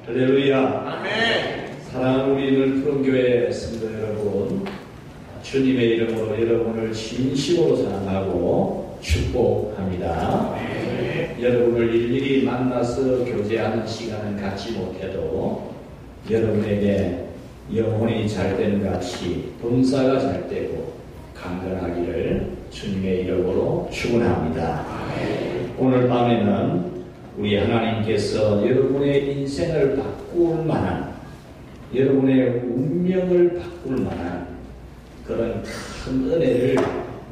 할렐루야. 아멘. 사랑하는 우리 늘푸른교회 성도 여러분, 주님의 이름으로 여러분을 진심으로 사랑하고 축복합니다. 여러분을 일일이 만나서 교제하는 시간은 갖지 못해도 여러분에게 영혼이 잘 되는 같이 봉사가 잘 되고 강건하기를 주님의 이름으로 축원합니다. 오늘 밤에는 우리 하나님께서 여러분의 인생을 바꿀 만한, 여러분의 운명을 바꿀 만한 그런 큰 은혜를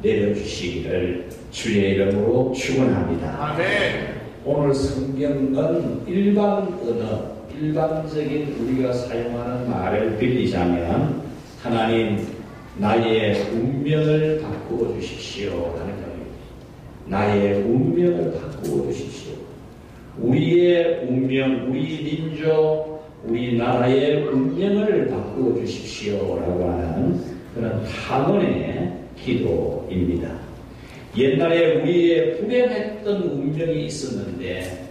내려주시기를 주의 이름으로 축원합니다. 아멘. 오늘 성경은 일반 언어, 일반적인 우리가 사용하는 말을 빌리자면 하나님 나의 운명을 바꾸어 주십시오 하는 겁니다. 나의 운명을 바꾸어 주십시오. 우리의 운명, 우리 민족, 우리나라의 운명을 바꾸어 주십시오 라고 하는 그런 탄원의 기도입니다. 옛날에 우리의 불행했던 운명이 있었는데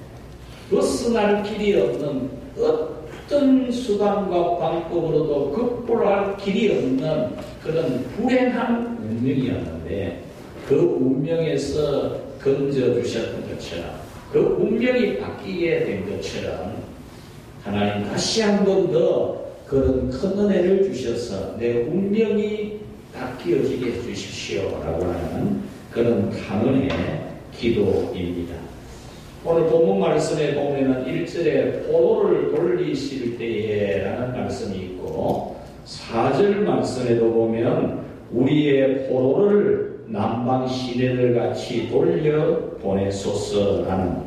벗어날 길이 없는 어떤 수단과 방법으로도 극복할 길이 없는 그런 불행한 운명이었는데 그 운명에서 건져주셨던 것처럼 그 운명이 바뀌게 된 것처럼 하나님 다시 한 번 더 그런 큰 은혜를 주셔서 내 운명이 바뀌어지게 해주십시오 라고 하는 그런 탄원의 기도입니다. 오늘 본문 말씀에 보면은 1절에 포도를 돌리실 때에 라는 말씀이 있고 4절 말씀에도 보면 우리의 포도를 남방 시내들 같이 돌려 보내소서라는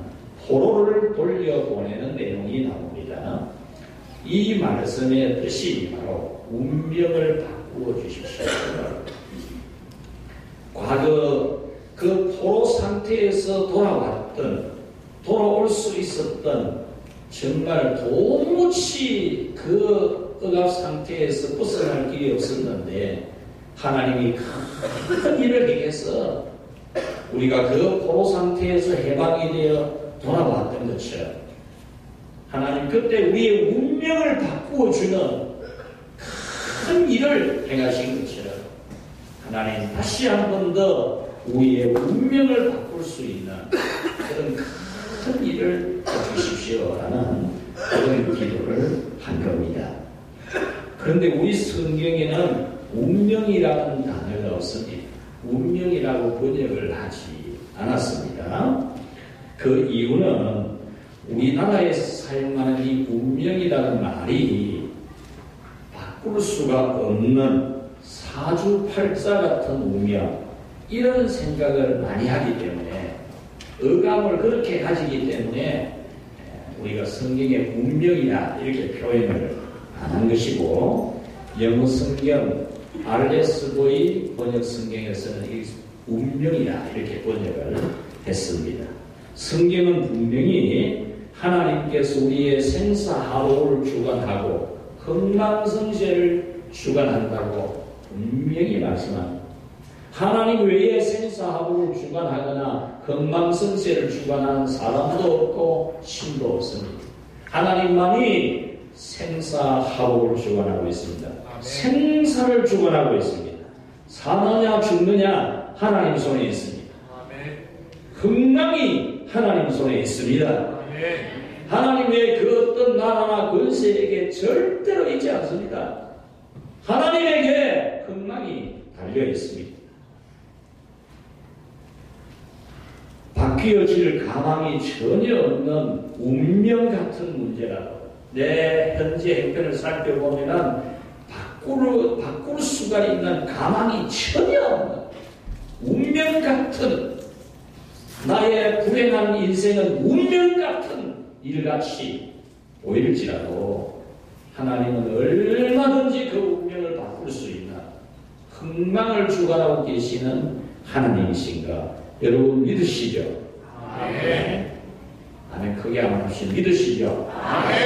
포도를 돌려 보내는 내용이 나옵니다. 이 말씀의 뜻이 바로 운명을 바꾸어 주십시오. 과거 그 포로 상태에서 돌아올 수 있었던 정말 도무지 그 억압 상태에서 벗어날 길이 없었는데 하나님이 큰 일을 행해서 우리가 그 포로 상태에서 해방이 되어 돌아왔던 것처럼 하나님 그때 우리의 운명을 바꾸어 주는 큰 일을 행하신 것처럼 하나님 다시 한 번 더 우리의 운명을 바꿀 수 있는 그런 큰 일을 해주십시오라는 그런 기도를 한 겁니다. 그런데 우리 성경에는 운명이라는 단어가 없습니다. 운명이라고 번역을 하지 않았습니다. 그 이유는 우리나라에서 사용하는 이 운명이라는 말이 바꿀 수가 없는 사주팔자 같은 운명 이런 생각을 많이 하기 때문에 의감을 그렇게 가지기 때문에 우리가 성경의 운명이나 이렇게 표현을 안 한 것이고 영어 성경 RSV 번역 성경에서는 이 운명이나 이렇게 번역을 했습니다. 성경은 분명히 하나님께서 우리의 생사하복을 주관하고 흥망성쇠를 주관한다고 분명히 말씀합니다. 하나님 외에 생사하복을 주관하거나 흥망성쇠를 주관하는 사람도 없고 신도 없습니다. 하나님만이 생사하복을 주관하고 있습니다. 생사를 주관하고 있습니다. 사느냐 죽느냐 하나님 손에 있습니다. 흥망이 하나님 손에 있습니다. 하나님의 그 어떤 나라나 권세에게 절대로 있지 않습니다. 하나님에게 흥망이 달려 있습니다. 바뀌어질 가망이 전혀 없는 운명 같은 문제라도 내 현재 형편을 살펴보면 바꿀 수가 있는 가망이 전혀 없는 운명 같은 나의 불행한 인생은 운명 같은 일같이 보일지라도 하나님은 얼마든지 그 운명을 바꿀 수 있는 흥망을 주관하고 계시는 하나님이신가 여러분 믿으시죠? 아멘. 아멘. 크게 한번 합시다. 믿으시죠? 아멘.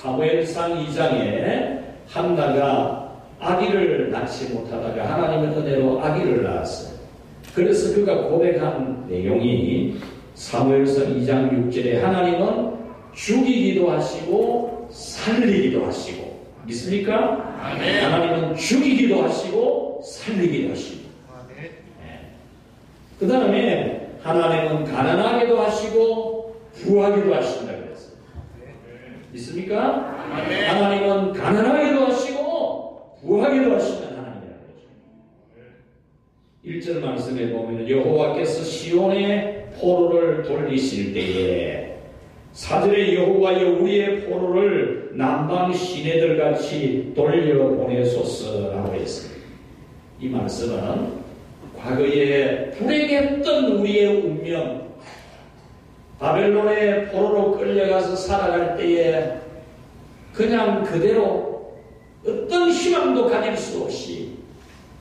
사무엘상 2장에 한나가 아기를 낳지 못하다가 하나님의 은혜로 아기를 낳았어요. 그래서 그가 고백한 내용이 사무엘상 2장 6절에 하나님은 죽이기도 하시고 살리기도 하시고, 믿습니까? 아멘. 하나님은 죽이기도 하시고 살리기도 하시고. 그 다음에 하나님은 가난하게도 하시고 부하기도 하신다 그랬어요. 믿습니까? 아멘. 하나님은 가난하게도 하시고 부하기도 하시는 하나님이라고 그러죠. 1절 말씀에 보면 여호와께서 시온의 포로를 돌리실 때에 4절에 여호와여 우리의 포로를 남방 시내들같이 돌려보내소서라고 했습니다. 이 말씀은 과거에 불행했던 우리의 운명, 바벨론의 포로로 끌려가서 살아갈 때에 그냥 그대로 어떤 희망도 가질 수 없이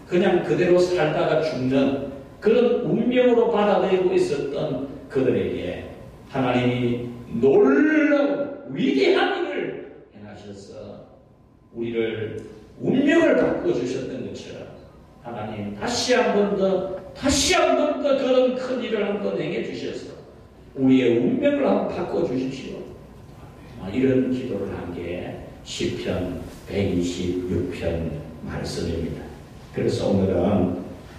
그냥 그대로 살다가 죽는 그런 운명으로 받아들이고 있었던 그들에게 하나님이 놀라운 위대한 일을 행하셔서 우리를 운명을 바꿔주셨던 것처럼 하나님 다시 한 번 더 그런 큰 일을 한번 행해주셔서 우리의 운명을 한번 바꿔주십시오. 이런 기도를 한 게 시편 126편 말씀입니다. 그래서 오늘은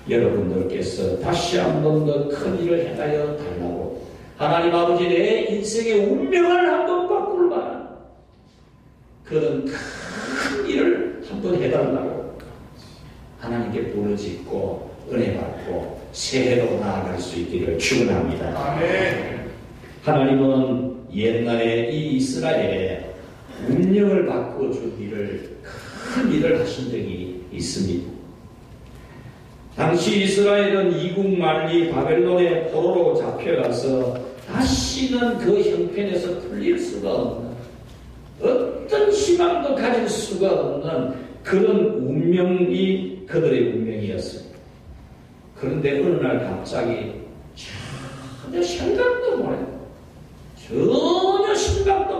여러분들께서 다시 한 번 더 큰 일을 행하여 달라고 하나님 아버지 내 인생의 운명을 한번 바꿀 만한 그런 큰 일을 한번 해달라고 하나님께 부르짖고 은혜 받고 새해로 나아갈 수 있기를 축원합니다. 아멘. 하나님은 옛날에 이 이스라엘에 운명을 바꿔준 일을 큰 일을 하신 적이 있습니다. 당시 이스라엘은 이국 만리 바벨론의 포로로 잡혀가서 다시는 그 형편에서 풀릴 수가 없는 어떤 희망도 가질 수가 없는 그런 운명이 그들의 운명이었습니다. 그런데 어느 날 갑자기 전혀 생각도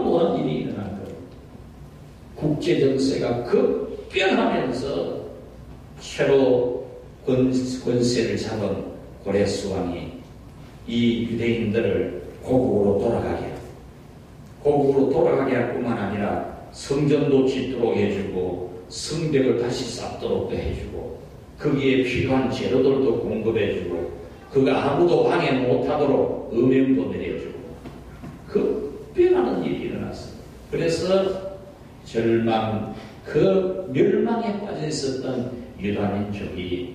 못한 일이 일어난 거예요. 국제정세가 급변하면서 새로 권세를 잡은 고레스 왕이 이 유대인들을 고국으로 돌아가게 할 뿐만 아니라 성전도 짓도록 해주고 성벽을 다시 쌓도록도 해주고 거기에 필요한 재료들도 공급해주고 그가 아무도 방해 못하도록 음행도 내려주고 급변하는 일이 일어났어요. 그래서 멸망에 빠져 있었던 유다민족이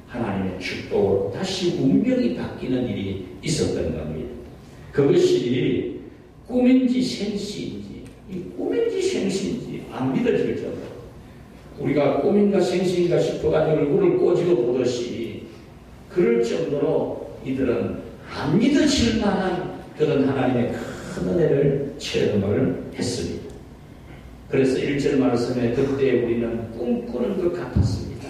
하나님의 축복으로 다시 운명이 바뀌는 일이 있었던 겁니다. 그것이 꿈인지 생시인지 안 믿어질 정도. 우리가 꿈인가 생시인가 싶어가지고 얼굴을 꼬집어 보듯이 그럴 정도로 이들은 안 믿어질 만한 그런 하나님의 큰 은혜를 체험을 했습니다. 그래서 1절 말씀에 그때 우리는 꿈꾸는 것 같았습니다.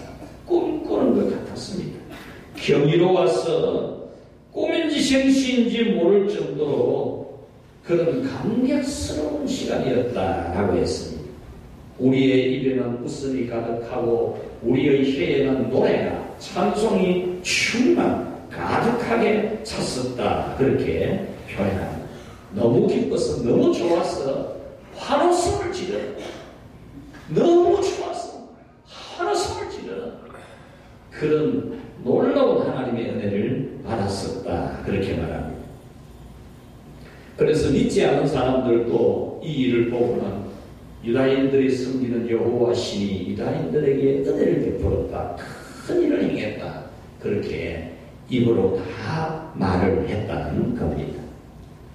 경이로워서 꿈인지 생시인지 모를 정도로 그런 감격스러운 시간이었다라고 했습니다. 우리의 입에는 웃음이 가득하고 우리의 혀에는 노래가 찬송이 충만 가득하게 찼었다. 그렇게 표현합니다. 너무 기뻐서 너무 좋아서 환호성을 지르 너무 좋아서 환호성을 지르 그런 놀라운 하나님의 은혜를 받았었다. 그렇게 말합니다. 그래서 믿지 않은 사람들도 이 일을 보고는 유다인들이 섬기는 여호와 신이 유다인들에게 은혜를 베풀었다. 큰 일을 행했다. 그렇게 입으로 다 말을 했다는 겁니다.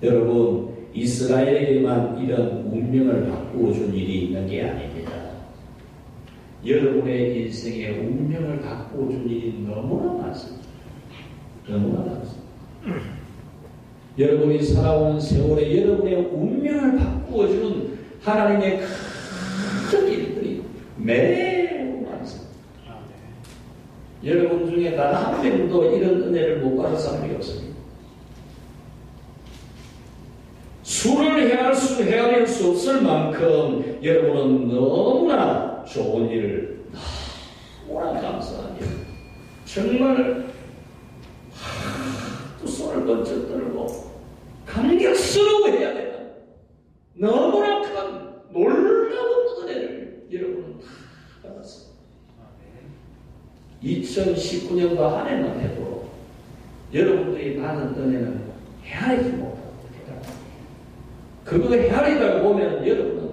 여러분, 이스라엘에게만 이런 운명을 바꾸어 준 일이 있는 게 아닙니다. 여러분의 인생의 운명을 바꾸어 준 일이 너무나 많습니다. 여러분이 살아오는 세월에 여러분의 운명을 바꾸어 준 하나님의 큰 일들이 매우 많습니다. 여러분 중에 단 한 명도 이런 은혜를 못 받은 사람이 없습니다. 수를 헤아릴 수 없을 만큼 여러분은 너무나 좋은 일을 너무나 감사한 일 정말 또 손을 번쩍 들고 감격스러워해야 되는 너무나 큰 놀라운 은혜를 여러분은 다 받았습니다. 2019년도 한 해만 해도 여러분들이 받은 은혜는 헤아리지 못하고 그거 헤아리다가 보면 여러분은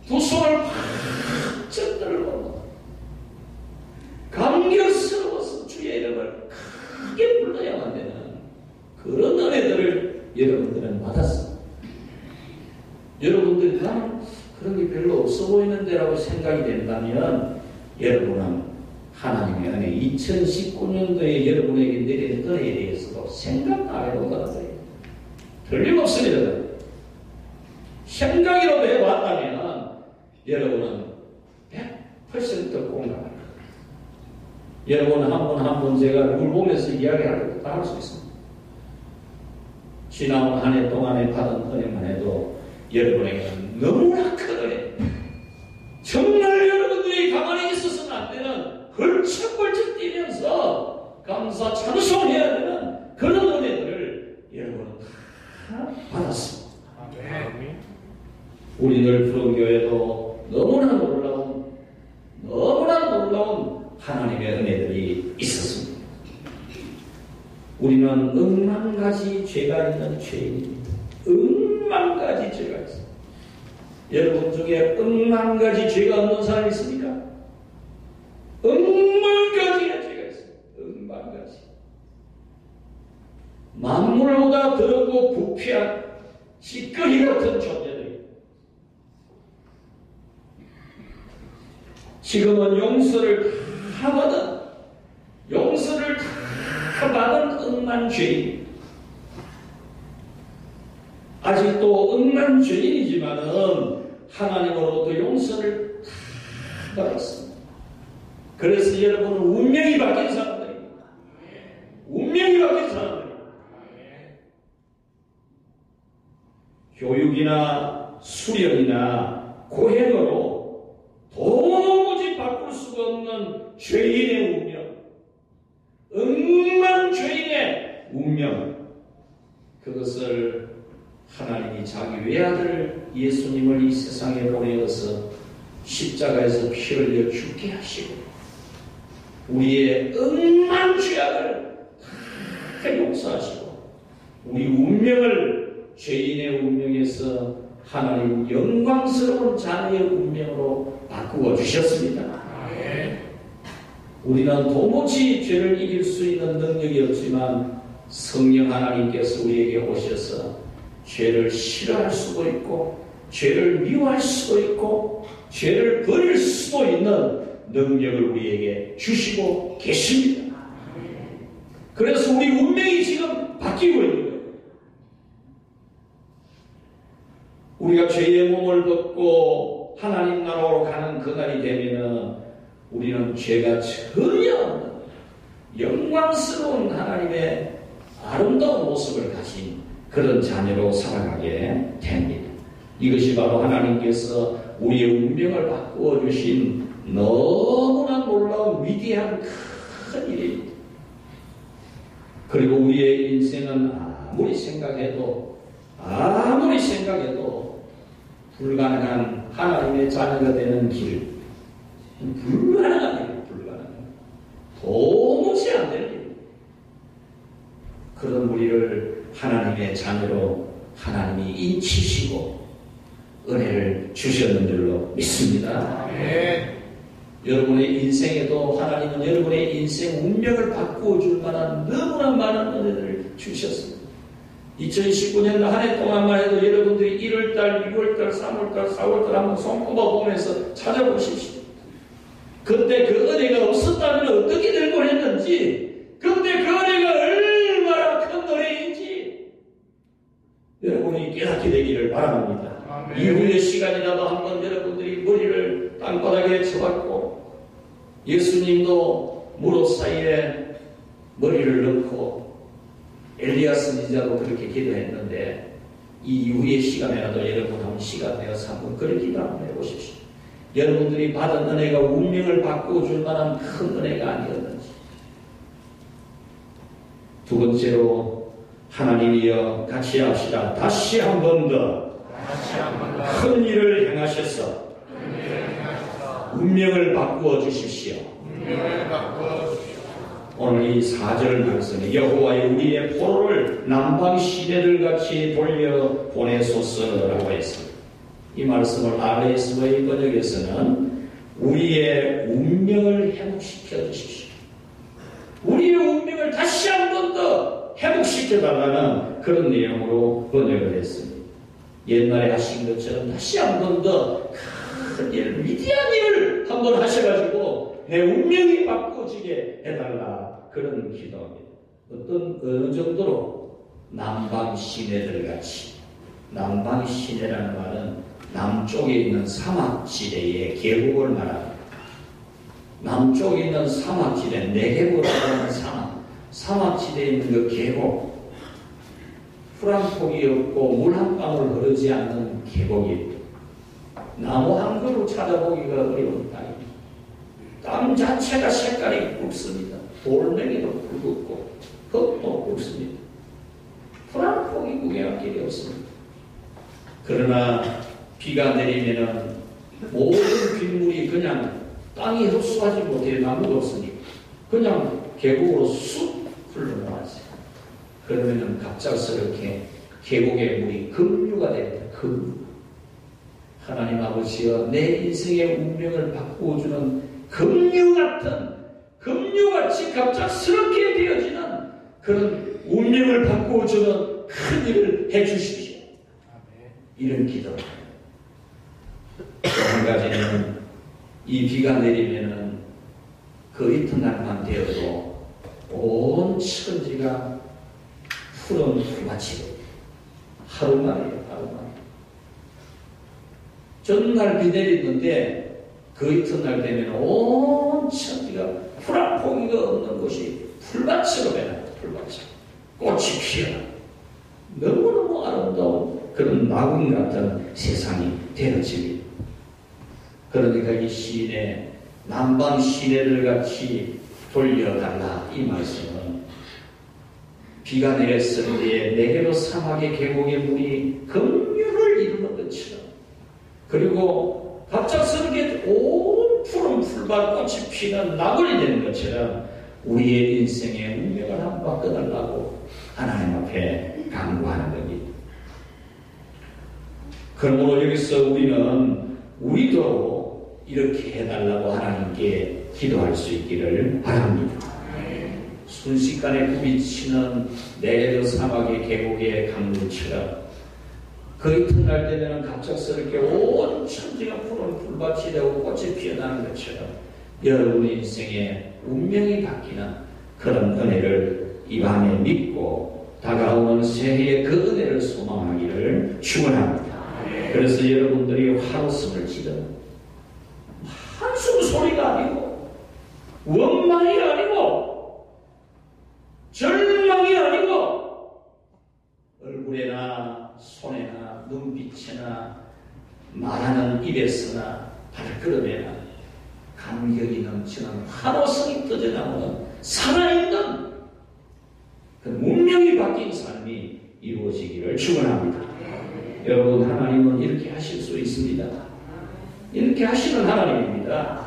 두 손을 팍 젖들고 감격스러워서 주의 이름을 크게 불러야만 되는 그런 은혜들을 여러분들은 받았습니다. 여러분들이 나는 그런 게 별로 없어 보이는데라고 생각이 된다면 여러분은 하나님의 은혜 2019년도에 여러분에게 내린 은혜에 대해서도 생각 안 해본다는 거예요. 틀림없습니다. 생각이라도 해봤다면 여러분은 100% 공감합니다. 여러분 한 분 한 분 제가 누굴 보면서 이야기할 것도 다 할 수 있습니다. 지나온 한 해 동안에 받은 은혜만 해도 여러분에게는 너무나 큰 은혜, 정말 여러분들이 가만히 있어서는 안 되는 벌쩍벌쩍 뛰면서 감사 찬송해야 되는 그런 은혜들을 여러분은 다 받았습니다. 우리 늘 푸른교회도 너무나 놀라운 하나님의 은혜들이 있었습니다. 우리는 억만 가지 죄가 있는 죄인입니다. 억만 가지 죄가 있습니다. 여러분 중에 억만 가지 죄가 없는 사람이 있습니까? 억만 가지의 죄가 있습니다. 억만 가지. 만물보다 더럽고 부패한 찌꺼기 같은 존재들이 지금은 용서를 다 받은 억만 죄인. 아직도 억만 죄인이지만은 하나님으로부터 용서를 다 받았습니다. 그래서 여러분은 운명이 바뀐 사람들입니다. 운명이 바뀐 사람들입니다. 교육이나 수련이나 고행으로 도무지 바꿀 수가 없는 죄인의 운명, 억만 죄인의 운명, 그것을 하나님이 자기 외아들 예수님을 이 세상에 보내어서 십자가에서 피 흘려 죽게 하시고 우리의 억만 죄악을 다 용서하시고 우리 운명을 죄인의 운명에서 하나님 영광스러운 자녀의 운명으로 바꾸어 주셨습니다. 우리는 도무지 죄를 이길 수 있는 능력이 없지만 성령 하나님께서 우리에게 오셔서 죄를 싫어할 수도 있고 죄를 미워할 수도 있고 죄를 버릴 수도 있는 능력을 우리에게 주시고 계십니다. 그래서 우리 운명이 지금 바뀌고 있는 거예요. 우리가 죄의 몸을 벗고 하나님 나라로 가는 그날이 되면은 우리는 죄가 전혀 없는 영광스러운 하나님의 아름다운 모습을 가진 그런 자녀로 살아가게 됩니다. 이것이 바로 하나님께서 우리의 운명을 바꾸어 주신 너무나 놀라운 위대한 큰 일입니다. 그리고 우리의 인생은 아무리 생각해도 불가능한 하나님의 자녀가 되는 길, 불가능한. 도무지 안 되는 일. 그런 우리를 하나님의 자녀로 하나님이 인치시고 은혜를 주셨는 줄로 믿습니다. 여러분의 인생에도 하나님은 여러분의 인생 운명을 바꾸어 줄 만한 너무나 많은 은혜를 주셨습니다. 2019년 한 해 동안만 해도 여러분들이 1월달, 2월달, 3월달, 4월달 한번 손꼽아 보면서 찾아보십시오. 그때 그 은혜가 없었다면 어떻게 될 뻔했는지, 그때 그 은혜가 얼마나 큰 은혜인지 여러분이 깨닫게 되기를 바랍니다. 아멘. 이후의 시간이라도 한번 여러분들이 머리를 땅바닥에 쳐박고 예수님도 무릎 사이에 머리를 넣고 엘리야 선지자도 그렇게 기도했는데 이 이후의 시간에라도 여러분 한번 시간 내어서 한번 그런 기도 한번 해보십시오. 여러분들이 받은 은혜가 운명을 바꾸어 줄 만한 큰 은혜가 아니었는지. 두 번째로 하나님이여 같이 합시다. 다시 한 번 더 큰 일을 행하셔서 운명을 바꾸어 주십시오. 오늘 이 4절 말씀에 여호와의 우리의 포로를 남방 시내들 같이 돌려 보내소서라고 했습니다. 이 말씀을 RSV 번역에서는 우리의 운명을 회복시켜 주십시오. 우리의 운명을 다시 한 번 더 회복시켜 달라는 그런 내용으로 번역을 했습니다. 옛날에 하신 것처럼 다시 한 번 더 큰 일, 위대한 일을 한번 하셔가지고 내 운명이 바꿔지게 해달라, 그런 기도입니다. 어느 정도로 남방 시내들 같이. 남방 시내라는 말은 남쪽에 있는 사막지대의 계곡을 말합니다. 남쪽에 있는 사막지대, 네게보라는 사막지대에 있는 그 계곡, 풀 한 폭이 없고 물 한 방울 흐르지 않는 계곡이, 나무 한 그루 찾아보기가 어려운 땅입니다. 땅 자체가 색깔이 굵습니다. 돌멩이도 굵고 흙도 굵습니다. 풀 한 폭이 구경할 길이 없습니다. 그러나 비가 내리면은 모든 빗물이 그냥 땅이 흡수하지 못해, 나무도 없으니까 그냥 계곡으로 쑥 흘러나왔어요. 그러면은 갑작스럽게 계곡의 물이 급류가 됩니다. 급류. 하나님 아버지여, 내 인생의 운명을 바꾸어주는 급류같이 갑작스럽게 되어지는 그런 운명을 바꾸어주는 큰 일을 해주십시오. 이런 기도를. 또 한 가지는 이 비가 내리면은 그 이튿날만 되어도 온 천지가 푸른 풀밭이 하루만이에요. 하루만. 전날 비 내리는데 그 이튿날 되면 온 천지가 풀 한 포기가 없는 곳이 풀밭으로 변합니다. 풀밭으로. 꽃이 피어나. 너무너무 아름다운 그런 마군 같은 세상이 되어집니다. 그러니까 이 시내, 남방 시내들 같이 돌려달라, 이 말씀은 비가 내렸을 때에 내게로 사막의 계곡의 물이 급류를 이루는 것처럼, 그리고 갑작스럽게 온 푸른 풀밭 꽃이 피는 나물이 되는 것처럼 우리의 인생의 운명을 한번 바꿔달라고 하나님 앞에 간구하는 겁니다. 그러므로 여기서 우리도 이렇게 해달라고 하나님께 기도할 수 있기를 바랍니다. 순식간에 부비치는 내게로 사막의 계곡의 강물처럼 그 이튿날 되면 갑작스럽게 온 천지가 푸른 풀밭이 되고 꽃이 피어나는 것처럼 여러분의 인생의 운명이 바뀌는 그런 은혜를 이 밤에 믿고 다가오는 새해의 그 은혜를 소망하기를 축원합니다. 그래서 여러분들이 화웃음을 지르는 한숨 소리가 아니고, 원망이 아니고, 절망이 아니고, 얼굴에나 손에나 눈빛에나 말하는 입에서나 발걸음에나 감격이 넘치는 환호성이 터져나오는 살아있는 그 운명이 바뀐 삶이 이루어지기를 축원합니다. 여러분, 하나님은 이렇게 하실 수 있습니다. 이렇게 하시는 하나님입니다.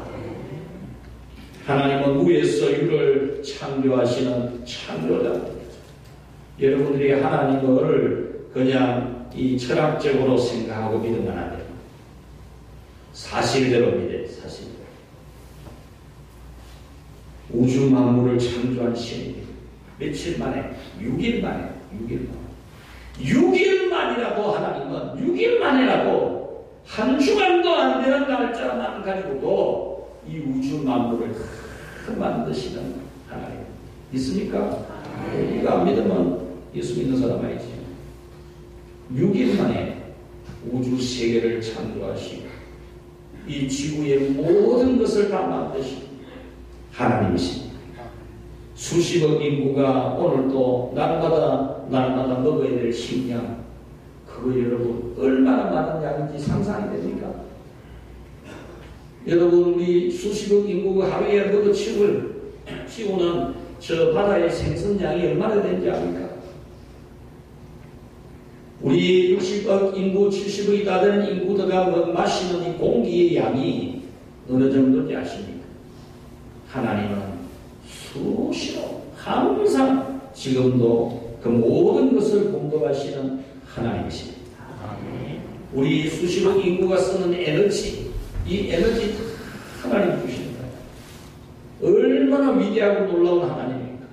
하나님은 우에서 유를 창조하시는 창조자입니다. 여러분들이 하나님을 그냥 이 철학적으로 생각하고 믿으면 안 돼요. 사실대로 믿어요. 사실대로. 우주 만물을 창조한 신입니다. 며칠 만에, 6일 만에. 6일 만이라고 하나님은 6일 만이라고 한 주간도 안 되는 날짜만 가지고도 이 우주 만물을 다 만드시는 하나님. 믿습니까? 이거 안 믿으면 예수 믿는 사람 아니지. 6일 만에 우주 세계를 창조하시고 이 지구의 모든 것을 다 만드신 하나님이십니다. 수십억 인구가 오늘도 날마다 먹어야 될 식량, 그거 여러분 얼마나 많은 양인지 상상이 됩니까? 여러분, 우리 수십억 인구가 하루에 먹어 치우는 저 바다의 생선량이 얼마나 되는지 압니까? 우리 60억 인구, 70억이 다 되는 인구들가 마시는 이 공기의 양이 어느 정도인지 아십니까? 하나님은 수시로 항상 지금도 그 모든 것을 공급하시는 하나님이십니다. 우리 수십억 인구가 쓰는 에너지, 이 에너지 하나님 주시는 거예요. 얼마나 위대하고 놀라운 하나님입니까?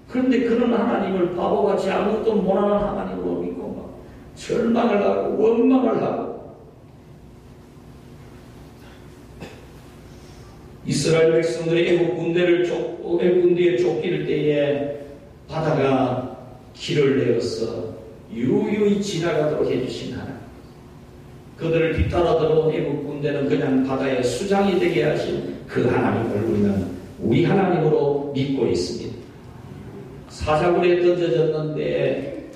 그런데 그런 하나님을 바보같이 아무것도 못하는 하나님으로 믿고 막 절망을 하고 원망을 하고, 이스라엘 백성들이 애국 군대에 쫓길 때에 바다가 길을 내어서 유유히 지나가도록 해주신 하나님, 그들을 뒤따라 들어온 애국 군대는 그냥 바다의 수장이 되게 하신 그 하나님을 우리는 우리 하나님으로 믿고 있습니다. 사자굴에 던져졌는데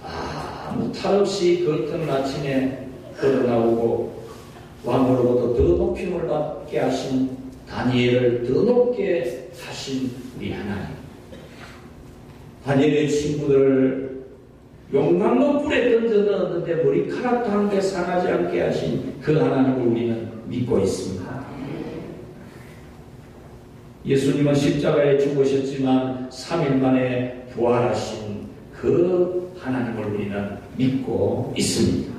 아무 탈 없이 그 같은 아침에 걸어나오고 왕으로부터 더 높임을 받게 하신 다니엘을 더 높게 하신 우리 하나님, 다니엘의 친구들을 용광로 불에 던져넣었는데 머리카락도 한 개 상하지 않게 하신 그 하나님을 우리는 믿고 있습니다. 예수님은 십자가에 죽으셨지만 3일 만에 부활하신 그 하나님을 우리는 믿고 있습니다.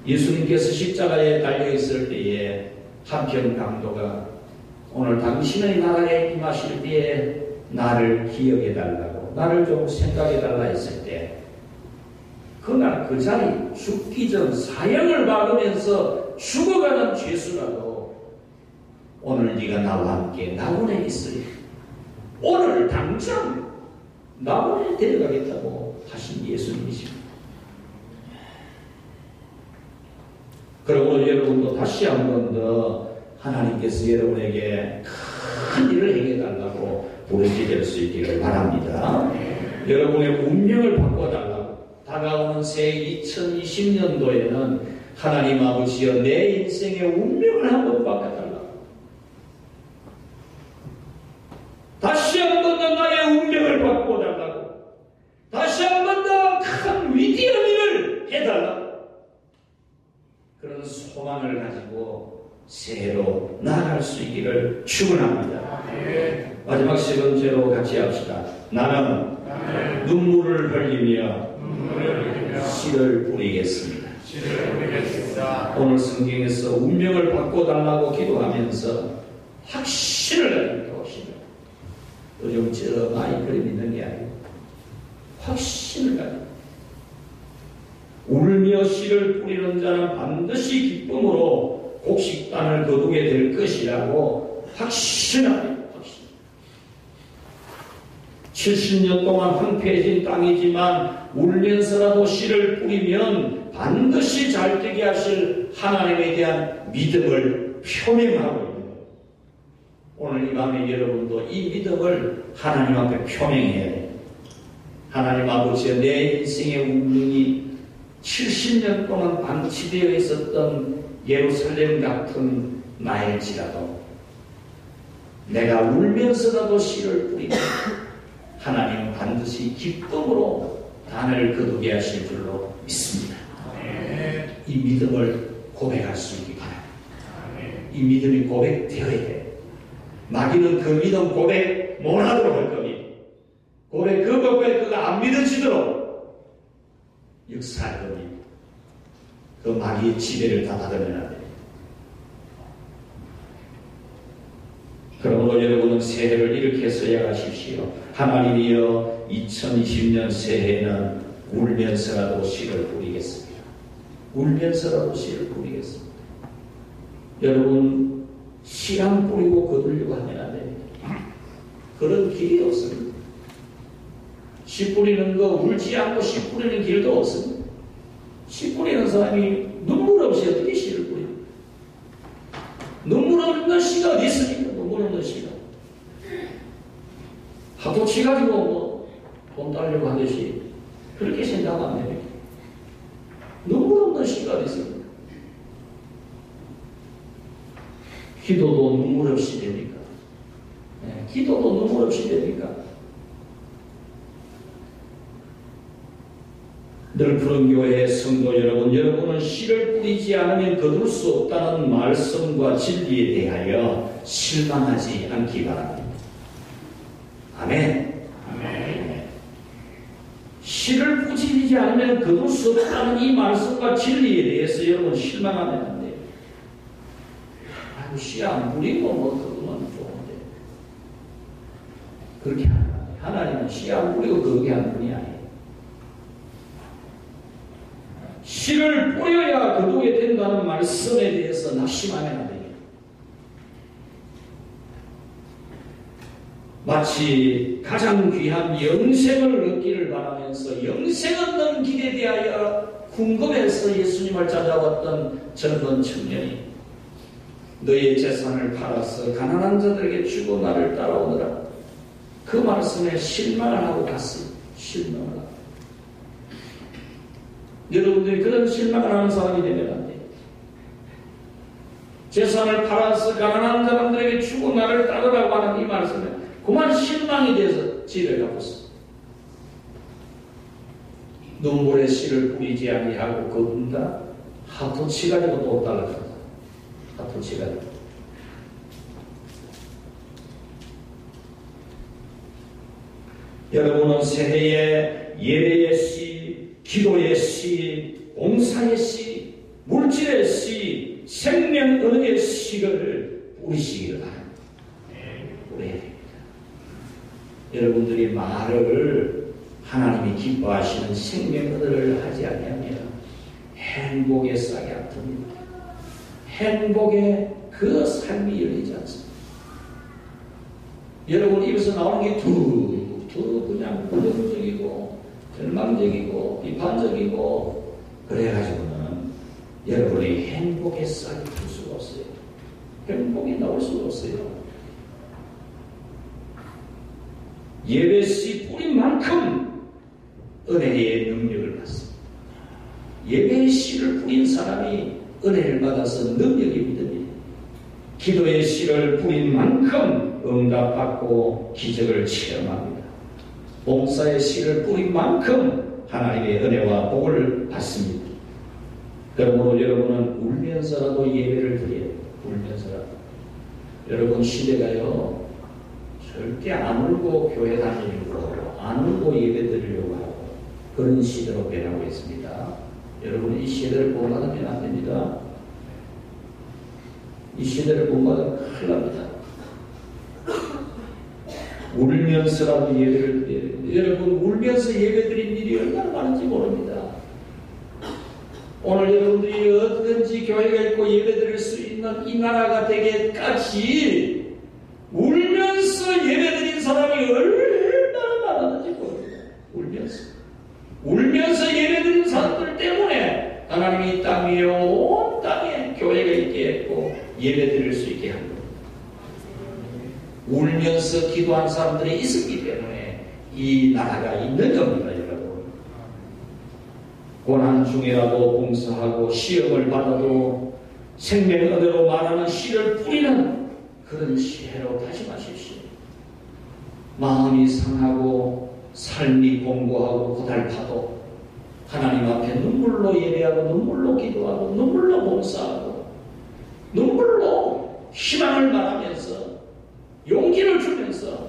예수님께서 십자가에 달려있을 때에 한편 강도가 오늘 당신의 나라에 임하실 때에 나를 기억해달라고, 나를 좀 생각해달라 했을 때 그날 그 자리 죽기 전 사형을 받으면서 죽어가는 죄수라도 오늘 네가 나와 함께 낙원에 있으리, 오늘 당장 낙원에 데려가겠다고 하신 예수님이십니다. 그러므로 여러분도 다시 한 번 더 하나님께서 여러분에게 큰 일을 행해달라고 부르짖을 수 있기를 바랍니다. 여러분의 운명을 바꿔달라고, 다가오는 새해 2020년도에는 하나님 아버지여 내 인생의 운명을 한번 바꿔달라고, 다시 한 번 더 나의 운명을 바꿔달라고, 다시 한 번 더 큰 위대한 일을 해달라고, 그런 소망을 가지고 새해로 나아갈 수 있기를 축원합니다. 마지막 세 번째로 같이 합시다. 나는 눈물을 흘리며 씨를 뿌리겠습니다. 오늘 성경에서 운명을 바꿔달라고 기도하면서 확신을 가지고 오시면, 요즘 저 많이 그리 믿는 게 아니고 확신을 가지고, 울며 씨를 뿌리는 자는 반드시 기쁨으로 곡식단을 거두게 될 것이라고 확신합니다. 70년 동안 황폐해진 땅이지만 울면서라도 씨를 뿌리면 반드시 잘되게 하실 하나님에 대한 믿음을 표명하고 있는 거예요. 오늘 이 밤에 여러분도 이 믿음을 하나님 앞에 표명해야 돼요. 하나님 아버지의 내 인생의 운명이 70년 동안 방치되어 있었던 예루살렘 같은 나일지라도 내가 울면서라도 씨를 뿌리면 하나님은 반드시 기쁨으로 단을 거두게 하실 줄로 믿습니다. 이 믿음을 고백할 수 있기 바랍니다. 이 믿음이 고백되어야 돼요. 마귀는 그 믿음 고백 못하도록 할 겁니다. 그 고백 그가 안 믿어지도록 역사할 겁니다. 그 마귀의 지배를 다 받으면 안 돼요. 그러므로 여러분은 새해를 이렇게 써야하십시오. 하나님이여 2020년 새해에는 울면서라도 씨를 뿌리겠습니다. 울면서라도 씨를 뿌리겠습니다. 여러분 씨랑 뿌리고 거두려고 하면 안 됩니다. 그런 길이 없습니다. 씨 뿌리는 거 울지 않고 씨 뿌리는 길도 없습니다. 씨 뿌리는 사람이 눈물 없이 어떻게 씨를 뿌립니까? 눈물 없는 씨가 어디 있습니까? 눈물 없는 씨가. 하도 치가지고 돈 따려고 하듯이 그렇게 생각하면 됩니다. 눈물 없는 씨가 어디 있습니까? 기도도 눈물 없이 됩니까? 네, 기도도 눈물 없이 됩니까? 늘 푸른 교회의 성도 여러분, 여러분은 씨를 뿌리지 않으면 거둘 수 없다는 말씀과 진리에 대하여 실망하지 않기 바랍니다. 아멘. 아멘. 씨를 뿌리지 않으면 거둘 수 없다는 이 말씀과 진리에 대해서 여러분 실망하면 안 돼요. 아이고, 씨 안 뿌리고 뭐 거두면 좋은데. 그렇게 하는 거예요. 하나님은 씨 안 뿌리고 거두게 하는 분이 아니에요. 씨를 뿌려야 거두게 된다는 말씀에 대해서 낙심하면 안 돼요. 마치 가장 귀한 영생을 얻기를 바라면서 영생 얻는 길에 대하여 궁금해서 예수님을 찾아왔던 젊은 청년이 너의 재산을 팔아서 가난한 자들에게 주고 나를 따라오너라. 그 말씀에 실망을 하고 갔어요. 실망을 하고. 여러분들이 그런 실망을 하는 사람이 되면 안 돼요. 재산을 팔아서 가난한 사람들에게 주고 나를 따르라고 하는 이 말씀에 그만 실망이 돼서 지를 갚았어. 눈물의 씨를 뿌리지 아니하고 거둔다. 하토치 가지고 또 달라졌다. 하토치 가지고. 여러분은 새해에 예배의 씨, 기도의 씨, 봉사의 씨, 물질의 씨, 생명 은혜의 씨를 뿌리시기를 바랍니다. 뿌려야 됩니다. 여러분들이 말을 하나님이 기뻐하시는 생명 은혜를 하지 아니하면 행복의 싹이 안 듭니다. 행복의 그 삶이 열리지 않습니다. 여러분 입에서 나오는 게 그냥 부정적이고 절망적이고 비판적이고 그래가지고는 여러분이 행복의 싹이 풀 수가 없어요. 행복이 나올 수가 없어요. 예배씨 뿌린 만큼 은혜의 능력을 받습니다. 예배의 씨를 뿌린 사람이 은혜를 받아서 능력이 믿습니다. 기도의 씨를 뿌린 만큼 응답받고 기적을 체험합니다. 봉사의 씨를 뿌린 만큼 하나님의 은혜와 복을 받습니다. 그러므로 여러분은 울면서라도 예배를 드려요. 울면서라도. 여러분 시대가요 절대 안 울고 교회 다니려고 하고 안 울고 예배 드리려고 하고 그런 시대로 변하고 있습니다. 여러분 이 시대를 본받으면 안 됩니다. 이 시대를 본받으면 큰일 납니다. 울면서라도 예배를 드려야 됩니다. 여러분 울면서 예배 드린 일이 얼마나 많은지 모릅니다. 오늘 여러분들이 어디든지 교회가 있고 예배 드릴 수 있는 이 나라가 되기까지 울면서 예배 드린 사람이 얼마나 많았는지 모릅니다. 울면서 예배 드린 사람들 때문에 하나님이 이 땅 위에 온 땅에 교회가 있게 했고 예배 드릴 수 있게 한 겁니다. 울면서 기도한 사람들이 있었기 때문에 이 나라가 있는 겁니다. 여러분 고난 중에라도 봉사하고 시험을 받아도 생명 은혜로 말하는 씨를 뿌리는 그런 시해로 다짐하십시오. 마음이 상하고 삶이 공고하고 고달파도 하나님 앞에 눈물로 예배하고 눈물로 기도하고 눈물로 봉사하고 눈물로 희망을 말하면서 용기를 주면서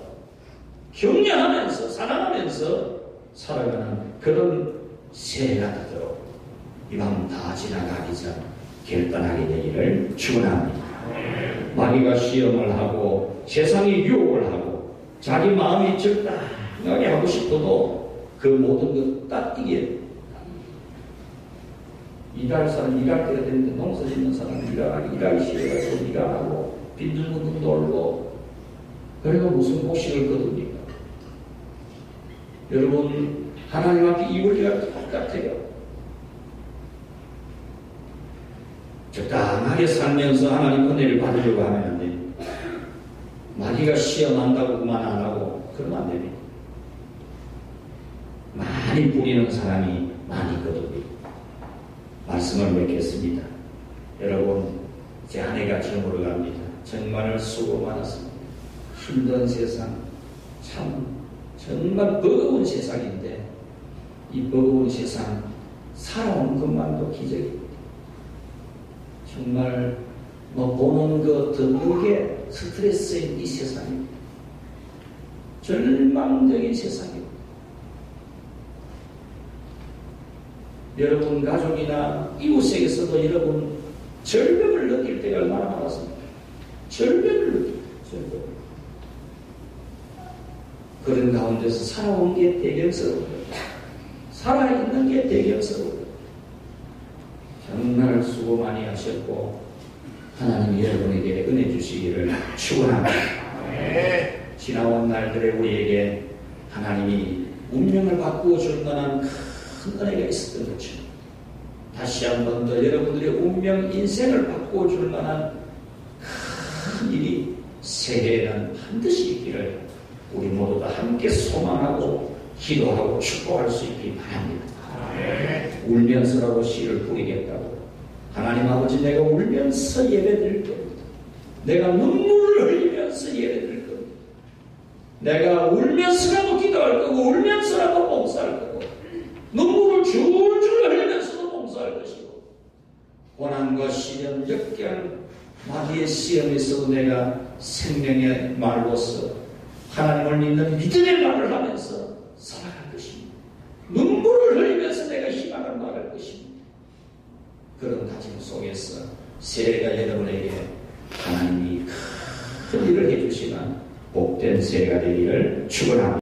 격려하면서 사랑하면서 살아가는 그런 새해가 되도록 이 밤 다 지나가기 전 결단하게 되기를 축원합니다. 마귀가 시험을 하고 세상이 유혹을 하고 자기 마음이 적당하게 하고 싶어도 그 모든 것 딱 이게 일할 사람 일할 때가 되는데 농사 짓는 사람 일하기 싫어가지고 일 안 하고 빈둥빈둥 돌고 그리고 무슨 복식을 거둡니까? 여러분 하나님 앞에 이 원리가 똑같아요. 적당하게 살면서 하나님 은혜를 받으려고 하면 안 됩니다. 마귀가 시험한다고 그만 안 하고 그러면 안 됩니다. 많이 뿌리는 사람이 많이 거둡니다. 말씀을 맺겠습니다. 여러분 제 아내가 저물어 갑니다. 정말 수고 많았습니다. 힘든 세상 참 정말 버거운 세상인데 이 버거운 세상 살아온 것만도 기적입니다. 정말 보는 것 듣는 게 스트레스인 이 세상입니다. 절망적인 세상입니다. 여러분 가족이나 이웃에게서도 여러분 절벽을 느낄 때가 얼마나 많았습니까? 절벽을 느낍니다. 절벽. 그런 가운데서 살아온 게 대견스러워요. 살아있는 게 대견스러워요. 정말 수고 많이 하셨고 하나님이 여러분에게 은혜 주시기를 축원합니다. 지나온 날들에 우리에게 하나님이 운명을 바꾸어 줄 만한 큰 은혜가 있었던 것처럼 다시 한 번 더 여러분들의 운명 인생을 바꾸어 줄 만한 큰 일이 새해에는 반드시 있기를 우리 모두 다 함께 소망하고 기도하고 축복할 수 있기 바랍니다. 울면서라도 씨를 뿌리겠다고. 하나님 아버지, 내가 울면서 예배드릴 겁니다. 내가 눈물을 흘리면서 예배드릴 겁니다. 내가 울면서라도 기도할 거고 울면서라도 봉사할 거고 눈물을 줄줄 흘리면서도 봉사할 것이고 고난과 시련 역경 마귀의 시험에서도 내가 생명의 말로서 하나님을 믿는 믿음의 말을 하면서 살아갈 것입니다. 눈물을 흘리면서 내가 희망을 말할 것입니다. 그런 다짐 속에서 새해가 여러분에게 하나님이 큰 일을 해주시는 복된 새해가 되기를 축원합니다.